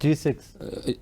G6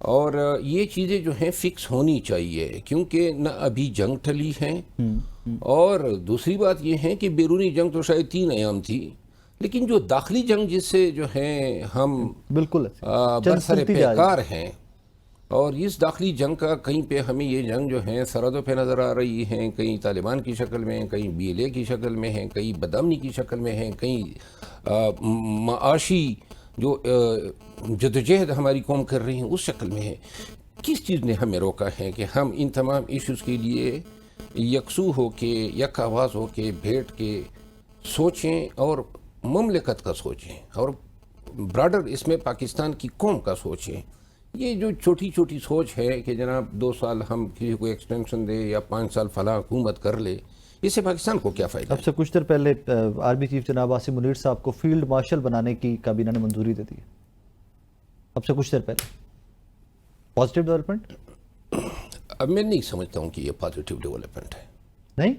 اور یہ چیزیں جو ہیں فکس ہونی چاہیے، کیونکہ نہ ابھی جنگ ٹلی ہیں، اور دوسری بات یہ ہے کہ بیرونی جنگ تو شاید 3 ایام تھی، لیکن جو داخلی جنگ جس سے جو ہیں ہم بالکل برسر پیکار ہیں، اور اس داخلی جنگ کا کہیں پہ ہمیں یہ جنگ جو ہیں سرحدوں پہ نظر آ رہی ہیں، کہیں طالبان کی شکل میں ہیں، کہیں BLA کی شکل میں ہیں، کہیں بدامنی کی شکل میں ہیں، کہیں معاشی جو جدوجہد ہماری قوم کر رہی ہیں اس شکل میں ہے۔ کس چیز نے ہمیں روکا ہے کہ ہم ان تمام ایشوز کے لیے یکسو ہو کے، یک آواز ہو کے بیٹھ کے سوچیں، اور مملکت کا سوچیں، اور براڈر اس میں پاکستان کی قوم کا سوچیں۔ یہ جو چھوٹی چھوٹی سوچ ہے کہ جناب 2 سال ہم کسی کو ایکسٹینشن دے یا 5 سال فلاں حکومت کر لے، اس سے پاکستان کو کیا فائدہ ہے؟ اب سے کچھ دیر پہلے آرمی چیف جناب عاصم منیر صاحب کو فیلڈ مارشل بنانے کی کابینہ نے منظوری دے دی ہے، اب سے کچھ دیر پہلے۔ Positive development? اب میں نہیں سمجھتا ہوں کہ یہ پازیٹیو ڈیولپمنٹ ہے۔ نہیں،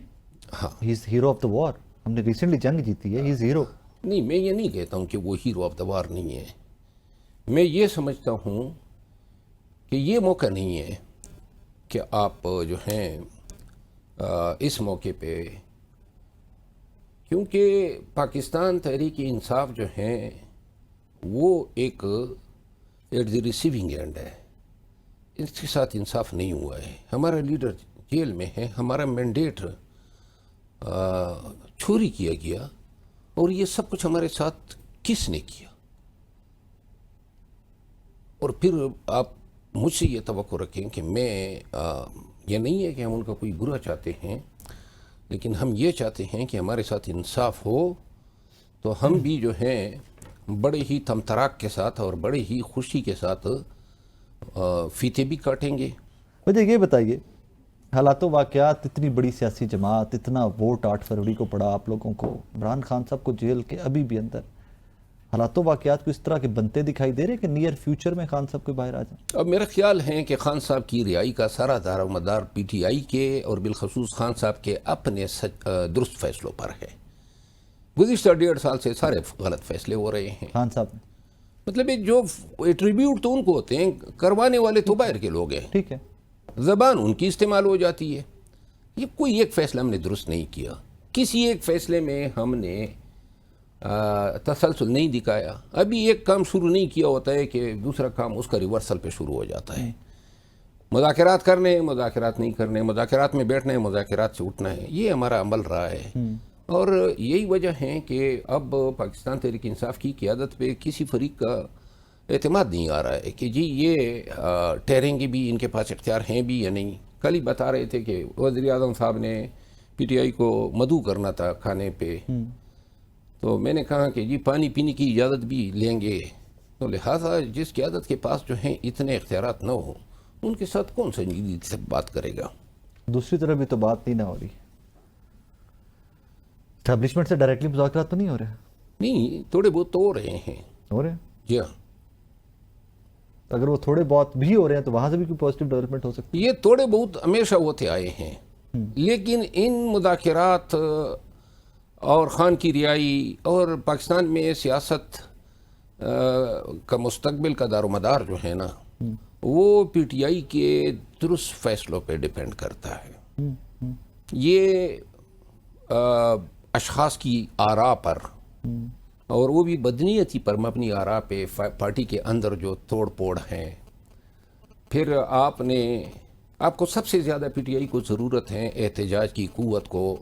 ہاں، ہی از ہیرو آف دا وار، ہم نے ریسنٹلی جنگ جیتی ہے، ہی از ہیرو۔ نہیں، میں یہ نہیں کہتا ہوں کہ وہ ہیرو آف دا وار نہیں ہے، میں یہ سمجھتا ہوں کہ یہ موقع نہیں ہے کہ آپ جو ہیں اس موقع پہ، کیونکہ پاکستان تحریک انصاف جو ہیں وہ ایک ایٹ دی ریسیونگ اینڈ ہے، اس کے ساتھ انصاف نہیں ہوا ہے۔ ہمارا لیڈر جیل میں ہے، ہمارا مینڈیٹ چوری کیا گیا، اور یہ سب کچھ ہمارے ساتھ کس نے کیا؟ اور پھر آپ مجھ سے یہ توقع رکھیں کہ میں یہ نہیں ہے کہ ہم ان کا کوئی برا چاہتے ہیں، لیکن ہم یہ چاہتے ہیں کہ ہمارے ساتھ انصاف ہو، تو ہم بھی جو ہیں بڑے ہی تمتراک کے ساتھ اور بڑے ہی خوشی کے ساتھ فیتے بھی کاٹیں گے۔ مجھے یہ بتائیے، حالات و واقعات، اتنی بڑی سیاسی جماعت، اتنا ووٹ 8 فروری کو پڑا آپ لوگوں کو، عمران خان صاحب کو جیل کے ابھی بھی اندر، حالات و واقعات کو اس طرح کے بنتے دکھائی دے رہے کہ نیئر فیوچر میں خان صاحب کو باہر آ جائیں؟ اب میرا خیال ہے کہ خان صاحب کی رہائی کا سارا دار و مدار PTI کے اور بالخصوص خان صاحب کے اپنے درست فیصلوں پر ہے۔ گزشتہ 1.5 سال سے سارے غلط فیصلے ہو رہے ہیں۔ خان صاحب نے، مطلب جو ایٹریبیوٹ تو ان کو ہوتے ہیں، کروانے والے تو باہر کے لوگ ہیں، ٹھیک ہے، زبان ان کی استعمال ہو جاتی ہے۔ یہ کوئی ایک فیصلہ ہم نے درست نہیں کیا، کسی ایک فیصلے میں ہم نے تسلسل نہیں دکھایا۔ ابھی ایک کام شروع نہیں کیا ہوتا ہے کہ دوسرا کام اس کا ریورسل پہ شروع ہو جاتا ہے۔ مذاکرات کرنے ہیں، مذاکرات نہیں کرنے، مذاکرات میں بیٹھنا ہے، مذاکرات سے اٹھنا ہے، یہ ہمارا عمل رہا ہے۔ اور یہی وجہ ہے کہ اب پاکستان تحریک انصاف کی قیادت پہ کسی فریق کا اعتماد نہیں آ رہا ہے کہ جی یہ ٹھہریں گے بھی، ان کے پاس اختیار ہیں بھی یا نہیں۔ کل ہی بتا رہے تھے کہ وزیر اعظم صاحب نے PTI کو مدعو کرنا تھا کھانے پہ، تو میں نے کہا کہ جی پانی پینے کی اجازت بھی لیں گے، تو لہٰذا جس قیادت کے پاس جو ہیں اتنے اختیارات نہ ہوں، ان کے ساتھ کون سنجیدگی سے بات کرے گا؟ دوسری طرف بھی تو بات نہیں نہ ہو رہی، اسٹیبلشمنٹ سے ڈائریکٹلی مذاکرات تو نہیں ہو رہے؟ نہیں، تھوڑے بہت تو ہو رہے ہیں۔ ہو رہے ہیں؟ جی ہاں، اگر وہ تھوڑے بہت بھی ہو رہے ہیں تو وہاں سے بھی کوئی پازیٹیو ڈیولپمنٹ ہو سکتی یہ تھوڑے بہت ہمیشہ ہوتے آئے ہیں، لیکن ان مذاکرات اور خان کی رہائی اور پاکستان میں سیاست کا مستقبل کا دار و مدار جو ہے نا، وہ PTI کے درست فیصلوں پہ ڈیپینڈ کرتا ہے۔ یہ اشخاص کی آراء پر، اور وہ بھی بدنیتی پر مبنی آراء پہ، پارٹی کے اندر جو توڑ پوڑ ہیں، پھر آپ کو سب سے زیادہ PTI کو ضرورت ہے احتجاج کی قوت کو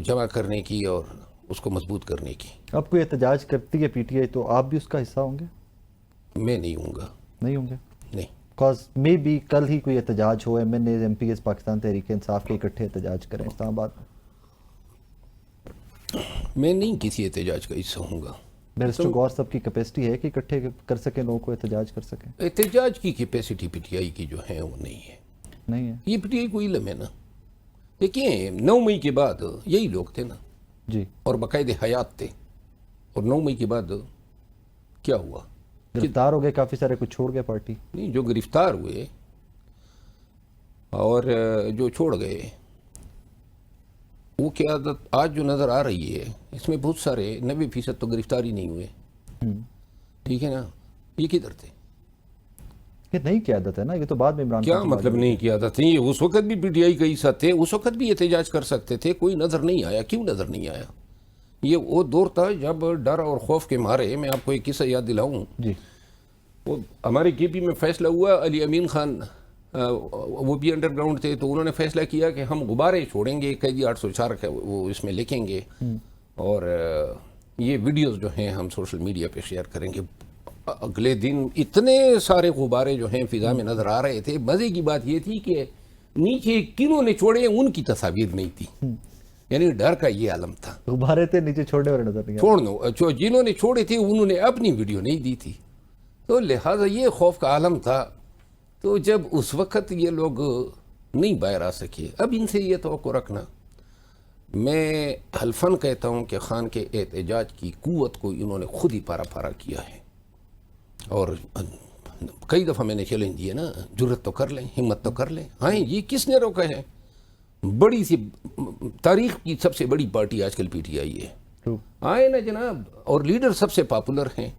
جمع کرنے کی اور اس کو مضبوط کرنے کی۔ اب کوئی احتجاج کرتی ہے PTI تو آپ بھی اس کا حصہ ہوں گے؟ میں نہیں ہوں گا، نہیں ہوں گے؟ نہیں۔ کاز مے بی کل ہی کوئی احتجاج ہو، MNAs MPs پاکستان تحریک انصاف کے اکٹھے احتجاج کریں اسلام آباد میں۔ میں نہیں کسی احتجاج کا حصہ ہوں گا۔ بیرسٹر غور صاحب کی کیپیسٹی ہے کہ اکٹھے کر سکیں لوگوں کو، احتجاج کر سکیں؟ احتجاج کی کیپیسٹی PTI کی جو ہے وہ نہیں ہے۔ نہیں ہے؟ یہ PTI کو علم ہے نا۔ دیکھیں 9 مئی کے بعد یہی لوگ تھے نا، جی، اور باقاعد حیات تھے، اور 9 مئی کے بعد کیا ہوا؟ گرفتار ہو گئے کافی سارے، کچھ چھوڑ گئے پارٹی۔ نہیں، جو گرفتار ہوئے اور جو چھوڑ گئے، وہ قیادت آج جو نظر آ رہی ہے اس میں بہت سارے 90% تو گرفتار ہی نہیں ہوئے، ٹھیک ہے نا؟ یہ کدھر تھے؟ یہ نئی قیادت ہے نا, یہ تو بعد میں عمران کیا خان مطلب نہیں کیا تھا؟ یہ اس وقت بھی پی ٹی آئی کا حصہ تھے, اس وقت بھی احتجاج کر سکتے تھے, کوئی نظر نہیں آیا. کیوں نظر نہیں آیا؟ یہ وہ دور تھا جب ڈر اور خوف کے مارے, میں آپ کو ایک قصہ یاد دلاؤں. جی وہ ہمارے کے پی میں فیصلہ ہوا, علی امین خان وہ بھی انڈر گراؤنڈ تھے, تو انہوں نے فیصلہ کیا کہ ہم غبارے چھوڑیں گے, قیدی 804 وہ اس میں لکھیں گے, اور یہ ویڈیوز جو ہیں ہم سوشل میڈیا پہ شیئر کریں گے. اگلے دن اتنے سارے غبارے جو ہیں فضا میں نظر آ رہے تھے. مزے کی بات یہ تھی کہ نیچے کنہوں نے چھوڑے ان کی تصاویر نہیں تھی, یعنی ڈر کا یہ عالم تھا. غبارے تھے نیچے چھوڑنے والے نظر نہیں آئے. چھوڑ جنہوں نے چھوڑے تھے انہوں نے اپنی ویڈیو نہیں دی تھی, تو لہٰذا یہ خوف کا عالم تھا. تو جب اس وقت یہ لوگ نہیں باہر آ سکے, اب ان سے یہ توقع رکھنا, میں حلفاً کہتا ہوں کہ خان کے احتجاج کی قوت کو انہوں نے خود ہی پارا پارا کیا ہے. اور کئی دفعہ میں نے چیلنج دیا نا, جرت تو کر لیں, ہمت تو کر لیں. ہاں یہ کس نے روکا ہے؟ بڑی سی تاریخ کی سب سے بڑی پارٹی آج کل پی ٹی آئی ہے, آئے نا جناب, اور لیڈر سب سے پاپولر ہیں.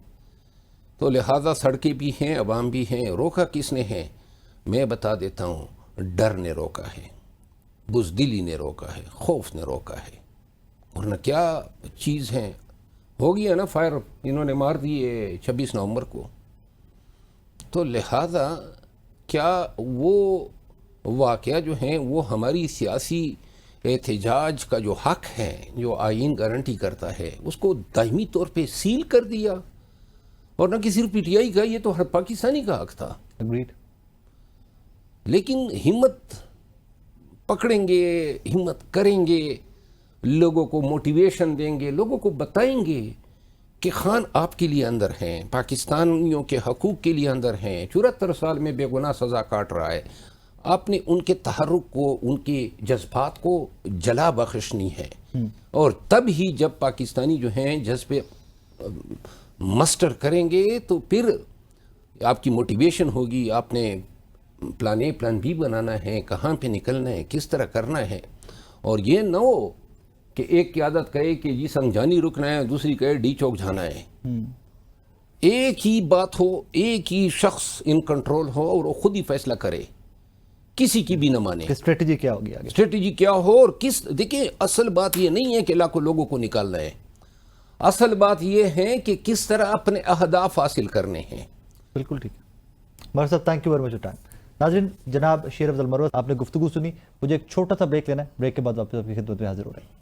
تو لہٰذا سڑکیں بھی ہیں, عوام بھی ہیں. روکا کس نے ہے؟ میں بتا دیتا ہوں, ڈر نے روکا ہے, بزدلی نے روکا ہے, خوف نے روکا ہے. ورنہ کیا چیز ہے. ہو گیا نا فائر, انہوں نے مار دیے 26 نومبر کو. تو لہذا کیا وہ واقعہ جو ہیں وہ ہماری سیاسی احتجاج کا جو حق ہے, جو آئین گارنٹی کرتا ہے, اس کو دائمی طور پہ سیل کر دیا؟ اور نہ کہ صرف پی ٹی آئی کا, یہ تو ہر پاکستانی کا حق تھا. Agreed. لیکن ہمت پکڑیں گے, ہمت کریں گے, لوگوں کو موٹیویشن دیں گے, لوگوں کو بتائیں گے کہ خان آپ کے لیے اندر ہیں, پاکستانیوں کے حقوق کے لیے اندر ہیں, 74 سال میں بے گناہ سزا کاٹ رہا ہے. آپ نے ان کے تحرک کو, ان کے جذبات کو جلا بخشنی ہے. اور تب ہی جب پاکستانی جو ہیں جذبے مسٹر کریں گے تو پھر آپ کی موٹیویشن ہوگی. آپ نے پلان اے پلان بی بنانا ہے, کہاں پہ نکلنا ہے, کس طرح کرنا ہے. اور یہ نہ ہو کہ ایک قیادت کہے کہ جی سنجانی رکنا ہے, دوسری کہے ڈی چوک جانا ہے. ایک ہی بات ہو, ایک ہی شخص ان کنٹرول ہو اور وہ خود ہی فیصلہ کرے, کسی کی بھی نہ مانے. اسٹریٹجی کیا ہوگی آگے؟ اسٹریٹجی کیا ہو, اور کس, دیکھیں اصل بات یہ نہیں ہے کہ لاکھوں لوگوں کو نکالنا ہے. اصل بات یہ ہے کہ کس طرح اپنے اہداف حاصل کرنے ہیں. بالکل ٹھیک ہے. مر صاحب thank you very much for time. ناظرین, جناب شیر افضل مروت, آپ نے گفتگو سنی. مجھے ایک چھوٹا سا بریک لینا ہے, بریک کے بعد واپس آپ کی خدمت میں حاضر ہو رہے ہیں.